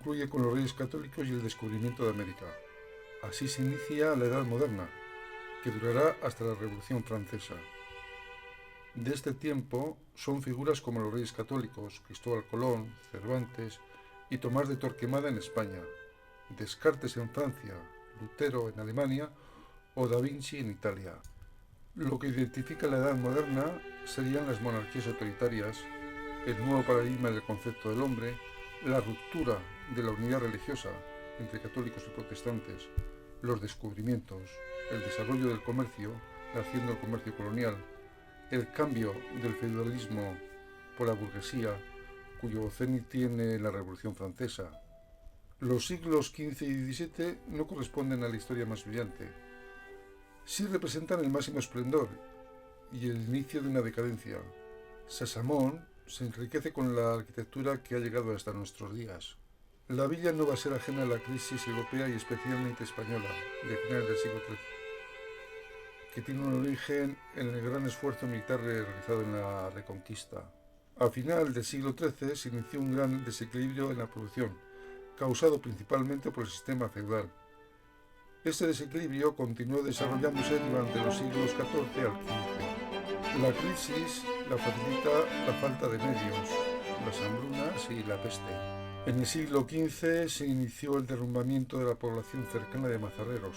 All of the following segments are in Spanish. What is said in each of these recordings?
concluye con los Reyes Católicos y el descubrimiento de América. Así se inicia la Edad Moderna, que durará hasta la Revolución Francesa. De este tiempo son figuras como los Reyes Católicos, Cristóbal Colón, Cervantes y Tomás de Torquemada en España, Descartes en Francia, Lutero en Alemania o Da Vinci en Italia. Lo que identifica la Edad Moderna serían las monarquías autoritarias, el nuevo paradigma del concepto del hombre, la ruptura de la unidad religiosa entre católicos y protestantes, los descubrimientos, el desarrollo del comercio, naciendo el comercio colonial, el cambio del feudalismo por la burguesía, cuyo cenit tiene la Revolución Francesa. Los siglos XV y XVII no corresponden a la historia más brillante. Sí representan el máximo esplendor y el inicio de una decadencia. Sasamón se enriquece con la arquitectura que ha llegado hasta nuestros días. La villa no va a ser ajena a la crisis europea y especialmente española de finales del siglo XIII, que tiene un origen en el gran esfuerzo militar realizado en la Reconquista. A final del siglo XIII se inició un gran desequilibrio en la producción, causado principalmente por el sistema feudal. Este desequilibrio continuó desarrollándose durante los siglos XIV al XV. La crisis la facilita la falta de medios, las hambrunas y la peste. En el siglo XV se inició el derrumbamiento de la población cercana de Mazarreros,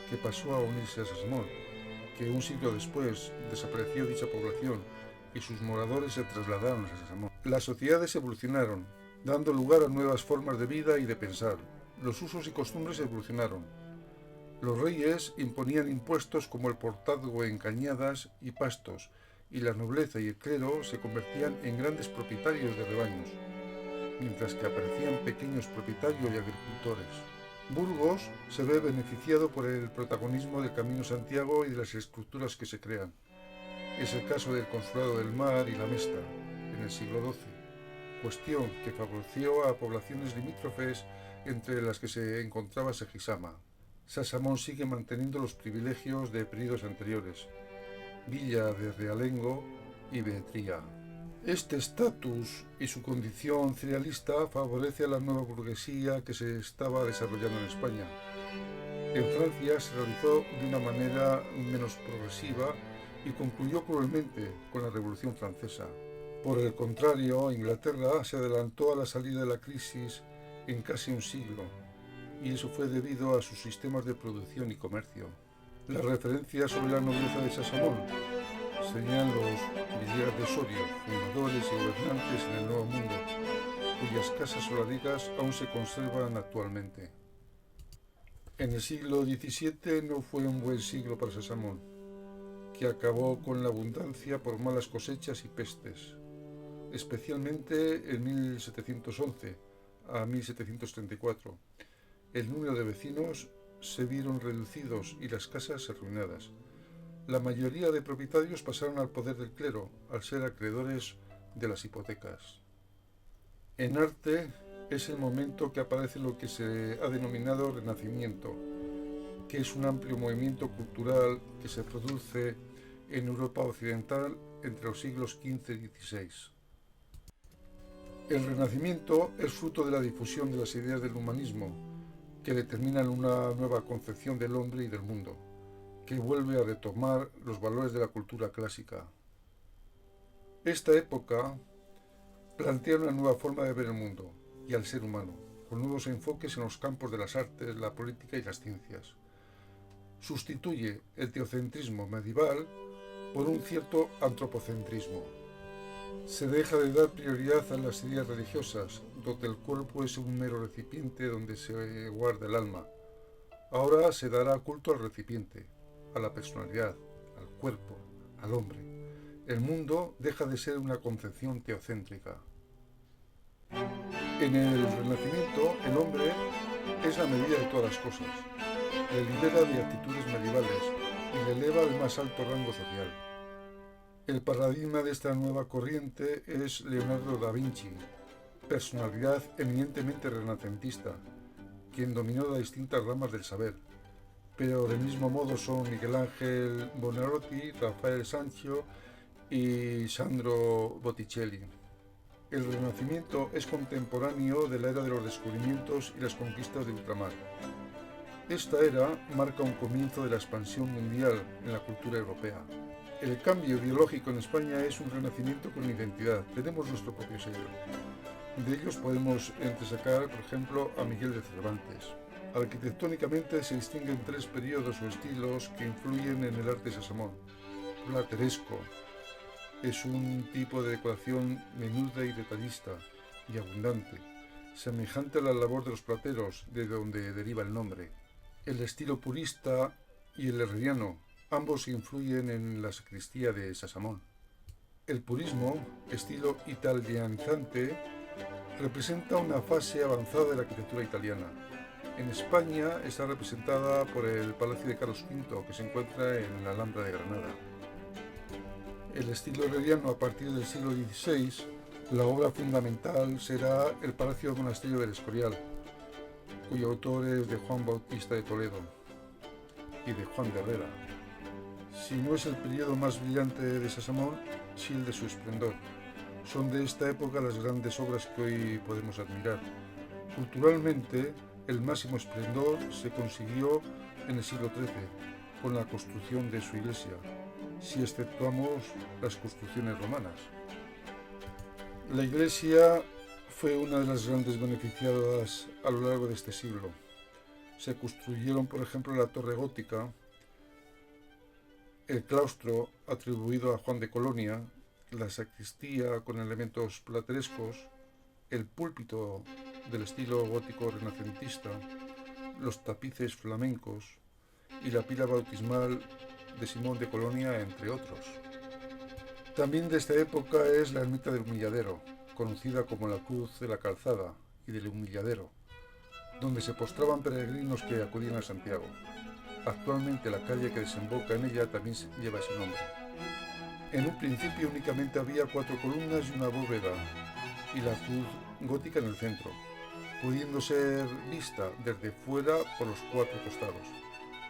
que pasó a unirse a Sasamón, que un siglo después desapareció dicha población y sus moradores se trasladaron a Sasamón. Las sociedades evolucionaron, dando lugar a nuevas formas de vida y de pensar. Los usos y costumbres evolucionaron. Los reyes imponían impuestos como el portazgo en cañadas y pastos, y la nobleza y el clero se convertían en grandes propietarios de rebaños, mientras que aparecían pequeños propietarios y agricultores. Burgos se ve beneficiado por el protagonismo del Camino Santiago y de las estructuras que se crean. Es el caso del Consulado del Mar y la Mesta, en el siglo XII, cuestión que favoreció a poblaciones limítrofes entre las que se encontraba Segisama. Sasamón sigue manteniendo los privilegios de periodos anteriores, Villa de Realengo y Beetría. Este estatus y su condición cerealista favorece a la nueva burguesía que se estaba desarrollando en España. En Francia se realizó de una manera menos progresiva y concluyó cruelmente con la Revolución Francesa. Por el contrario, Inglaterra se adelantó a la salida de la crisis en casi un siglo, y eso fue debido a sus sistemas de producción y comercio. Las referencias sobre la nobleza de Sasamón serían los Villegas de Sorio, fundadores y gobernantes en el Nuevo Mundo, cuyas casas solaricas aún se conservan actualmente. En el siglo XVII no fue un buen siglo para Sasamón, que acabó con la abundancia por malas cosechas y pestes, especialmente en 1711 a 1734. El número de vecinos se vieron reducidos y las casas arruinadas. La mayoría de propietarios pasaron al poder del clero, al ser acreedores de las hipotecas. En arte es el momento que aparece lo que se ha denominado Renacimiento, que es un amplio movimiento cultural que se produce en Europa occidental entre los siglos XV y XVI. El Renacimiento es fruto de la difusión de las ideas del humanismo, que determinan una nueva concepción del hombre y del mundo, que vuelve a retomar los valores de la cultura clásica. Esta época plantea una nueva forma de ver el mundo y al ser humano, con nuevos enfoques en los campos de las artes, la política y las ciencias. Sustituye el teocentrismo medieval por un cierto antropocentrismo. Se deja de dar prioridad a las ideas religiosas, donde el cuerpo es un mero recipiente donde se guarda el alma. Ahora se dará culto al recipiente, a la personalidad, al cuerpo, al hombre. El mundo deja de ser una concepción teocéntrica. En el Renacimiento, el hombre es la medida de todas las cosas. Le libera de actitudes medievales y le eleva al más alto rango social. El paradigma de esta nueva corriente es Leonardo da Vinci, personalidad eminentemente renacentista, quien dominó las distintas ramas del saber, pero del mismo modo son Miguel Ángel Buonarroti, Rafael Sanzio y Sandro Botticelli. El Renacimiento es contemporáneo de la era de los descubrimientos y las conquistas de ultramar. Esta era marca un comienzo de la expansión mundial en la cultura europea. El cambio ideológico en España es un renacimiento con identidad. Tenemos nuestro propio sello. De ellos podemos entresacar, por ejemplo, a Miguel de Cervantes. Arquitectónicamente se distinguen tres periodos o estilos que influyen en el arte sasamón. Plateresco. Es un tipo de decoración menuda y detallista y abundante, semejante a la labor de los plateros, de donde deriva el nombre. El estilo purista y el herreriano, ambos influyen en la sacristía de Sasamón. El purismo, estilo italianizante, representa una fase avanzada de la arquitectura italiana. En España está representada por el Palacio de Carlos V, que se encuentra en la Alhambra de Granada. El estilo herreriano a partir del siglo XVI, la obra fundamental será el Palacio del Monasterio del Escorial, cuyo autor es de Juan Bautista de Toledo y de Juan de Herrera. Si no es el periodo más brillante de Sasamón, sí el de su esplendor. Son de esta época las grandes obras que hoy podemos admirar. Culturalmente, el máximo esplendor se consiguió en el siglo XIII, con la construcción de su iglesia, si exceptuamos las construcciones romanas. La iglesia fue una de las grandes beneficiadas a lo largo de este siglo. Se construyeron, por ejemplo, la torre gótica, el claustro atribuido a Juan de Colonia, la sacristía con elementos platerescos, el púlpito del estilo gótico renacentista, los tapices flamencos y la pila bautismal de Simón de Colonia, entre otros. También de esta época es la ermita del Humilladero, conocida como la Cruz de la Calzada y del Humilladero, donde se postraban peregrinos que acudían a Santiago. Actualmente la calle que desemboca en ella también lleva ese nombre. En un principio únicamente había 4 columnas y una bóveda, y la cruz gótica en el centro, pudiendo ser vista desde fuera por los 4 costados.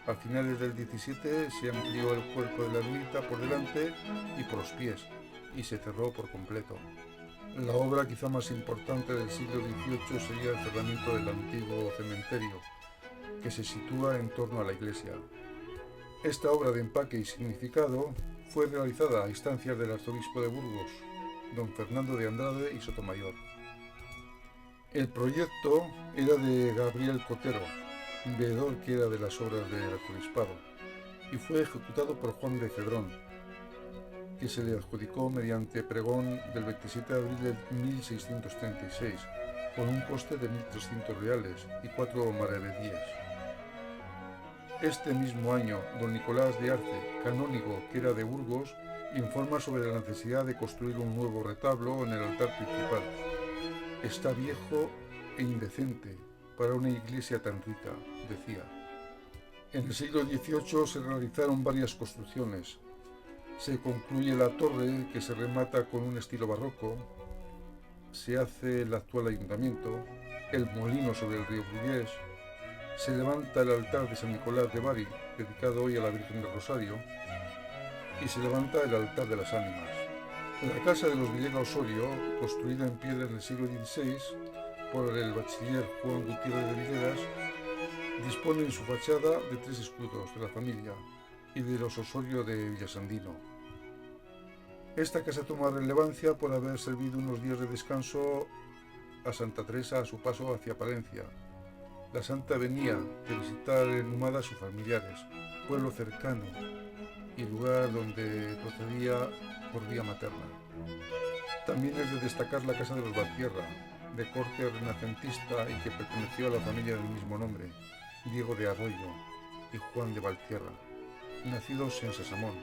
A finales del XVII se amplió el cuerpo de la ermita por delante y por los pies, y se cerró por completo. La obra quizá más importante del siglo XVIII sería el cerramiento del antiguo cementerio, que se sitúa en torno a la iglesia. Esta obra de empaque y significado fue realizada a instancias del arzobispo de Burgos, don Fernando de Andrade y Sotomayor. El proyecto era de Gabriel Cotero, veedor que era de las obras del arzobispado, y fue ejecutado por Juan de Cedrón, que se le adjudicó mediante pregón del 27 de abril de 1636, con un coste de 1.300 reales y 4 maravedíes. Este mismo año, don Nicolás de Arce, canónigo que era de Burgos, informa sobre la necesidad de construir un nuevo retablo en el altar principal. Está viejo e indecente para una iglesia tan rica, decía. En el siglo XVIII se realizaron varias construcciones. Se concluye la torre, que se remata con un estilo barroco. Se hace el actual ayuntamiento, el molino sobre el río Brugués. Se levanta el altar de San Nicolás de Bari, dedicado hoy a la Virgen del Rosario, y se levanta el altar de las ánimas. La casa de los Villegas Osorio, construida en piedra en el siglo XVI por el bachiller Juan Gutiérrez de Villegas, dispone en su fachada de 3 escudos de la familia y de los Osorio de Villasandino. Esta casa toma relevancia por haber servido unos días de descanso a Santa Teresa a su paso hacia Palencia. La santa venía de visitar en Humada a sus familiares, pueblo cercano y lugar donde procedía por vía materna. También es de destacar la casa de los Valtierra, de corte renacentista y que perteneció a la familia del mismo nombre, Diego de Arroyo y Juan de Valtierra, nacidos en Sasamón.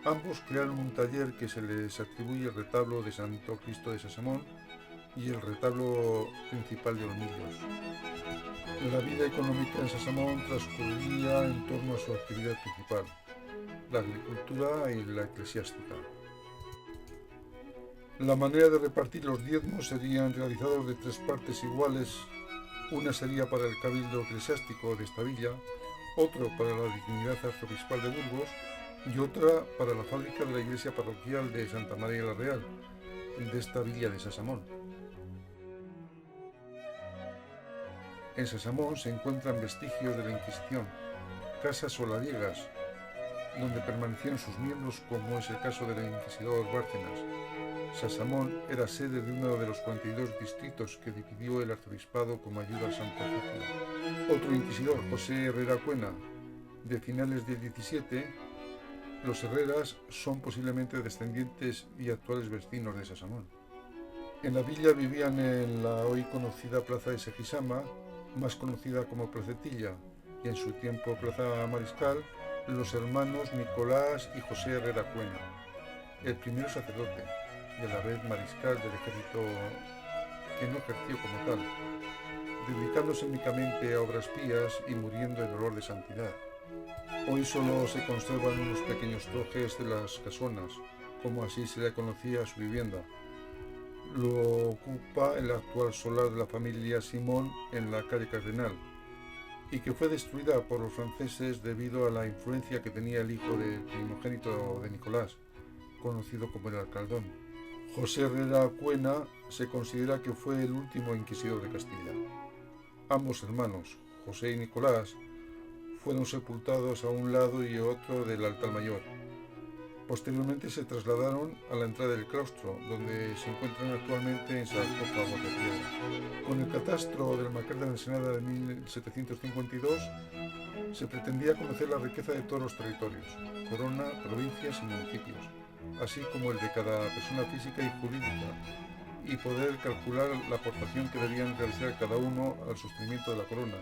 Ambos crearon un taller que se les atribuye el retablo de Santo Cristo de Sasamón y el retablo principal de Olmillos. La vida económica en Sasamón transcurría en torno a su actividad principal, la agricultura y la eclesiástica. La manera de repartir los diezmos serían realizados de 3 partes iguales. Una sería para el cabildo eclesiástico de esta villa, otro para la dignidad arzobispal de Burgos y otra para la fábrica de la iglesia parroquial de Santa María la Real, de esta villa de Sasamón. En Sasamón se encuentran vestigios de la Inquisición, casas solariegas, donde permanecieron sus miembros, como es el caso del inquisidor Bárcenas. Sasamón era sede de uno de los 42 distritos que dividió el arzobispado como ayuda al Santo Oficio. Otro inquisidor, José Herrera Cuena, de finales del 17, los Herreras son posiblemente descendientes y actuales vecinos de Sasamón. En la villa vivían en la hoy conocida Plaza de Sejisama, más conocida como Placetilla, y en su tiempo Plaza Mariscal, los hermanos Nicolás y José Herrera Cuena, el primero sacerdote y a la vez mariscal del ejército, que no ejerció como tal, dedicándose únicamente a obras pías y muriendo en olor de santidad. Hoy solo se conservan unos pequeños trojes de las casonas, como así se le conocía a su vivienda. Lo ocupa el actual solar de la familia Simón en la calle Cardenal, y que fue destruida por los franceses debido a la influencia que tenía el hijo del primogénito de Nicolás, conocido como el Alcaldón. José Herrera Cuena se considera que fue el último inquisidor de Castilla. Ambos hermanos, José y Nicolás, fueron sepultados a un lado y otro del altar mayor. Posteriormente se trasladaron a la entrada del claustro, donde se encuentran actualmente en sarcófagos de piedra. Con el catastro del Marqués de la Ensenada de 1752 se pretendía conocer la riqueza de todos los territorios, corona, provincias y municipios, así como el de cada persona física y jurídica, y poder calcular la aportación que debían realizar cada uno al sostenimiento de la corona,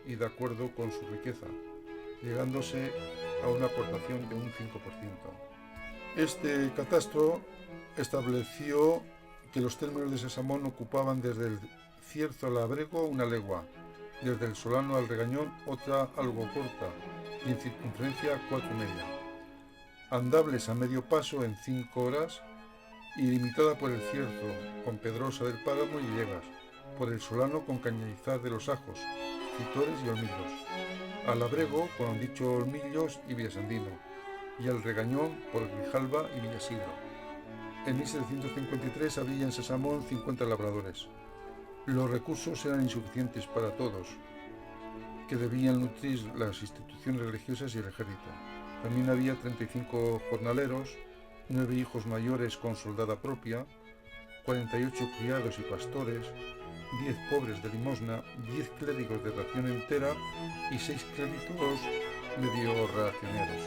y de acuerdo con su riqueza, llegándose a una aportación de un 5%. Este catastro estableció que los términos de Sasamón ocupaban desde el Cierzo al Abrego una legua, desde el Solano al Regañón otra algo corta, y en circunferencia 4,5, andables a medio paso en 5 horas, y limitada por el Cierzo con Pedrosa del Páramo y Llegas, por el Solano con Cañalizar de los Ajos, Citores y Olmillos, al Abrego con dicho Olmillos y Villasandino, y al Regañón por Grijalba y Villasiglo. En 1753 había en Sasamón 50 labradores. Los recursos eran insuficientes para todos, que debían nutrir las instituciones religiosas y el ejército. También había 35 jornaleros, 9 hijos mayores con soldada propia, 48 criados y pastores, 10 pobres de limosna, 10 clérigos de ración entera y 6 clérigos medio racioneros.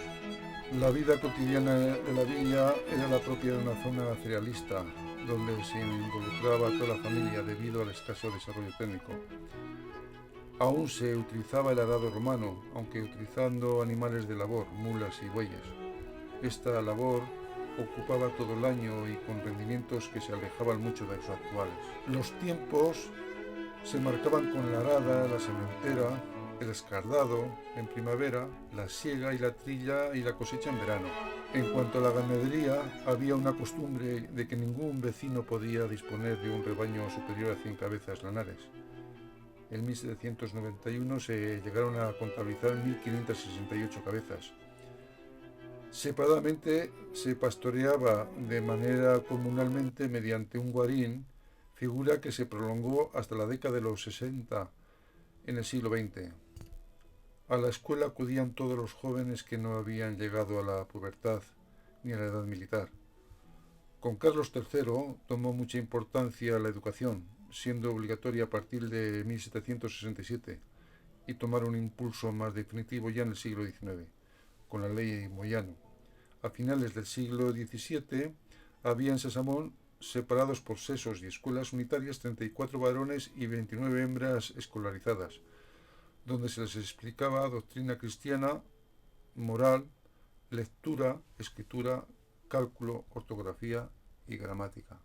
La vida cotidiana de la villa era la propia de una zona cerealista, donde se involucraba toda la familia debido al escaso desarrollo técnico. Aún se utilizaba el arado romano, aunque utilizando animales de labor, mulas y bueyes. Esta labor ocupaba todo el año y con rendimientos que se alejaban mucho de los actuales. Los tiempos se marcaban con la arada, la sementera, el escardado en primavera, la siega y la trilla y la cosecha en verano. En cuanto a la ganadería, había una costumbre de que ningún vecino podía disponer de un rebaño superior a 100 cabezas lanares. En 1791 se llegaron a contabilizar 1.568 cabezas. Separadamente se pastoreaba de manera comunalmente mediante un guarín, figura que se prolongó hasta la década de los 60 en el siglo XX. A la escuela acudían todos los jóvenes que no habían llegado a la pubertad ni a la edad militar. Con Carlos III tomó mucha importancia la educación, siendo obligatoria a partir de 1767, y tomar un impulso más definitivo ya en el siglo XIX, con la ley Moyano. A finales del siglo XVII había en Sasamón, separados por sexos y escuelas unitarias, 34 varones y 29 hembras escolarizadas, donde se les explicaba doctrina cristiana, moral, lectura, escritura, cálculo, ortografía y gramática.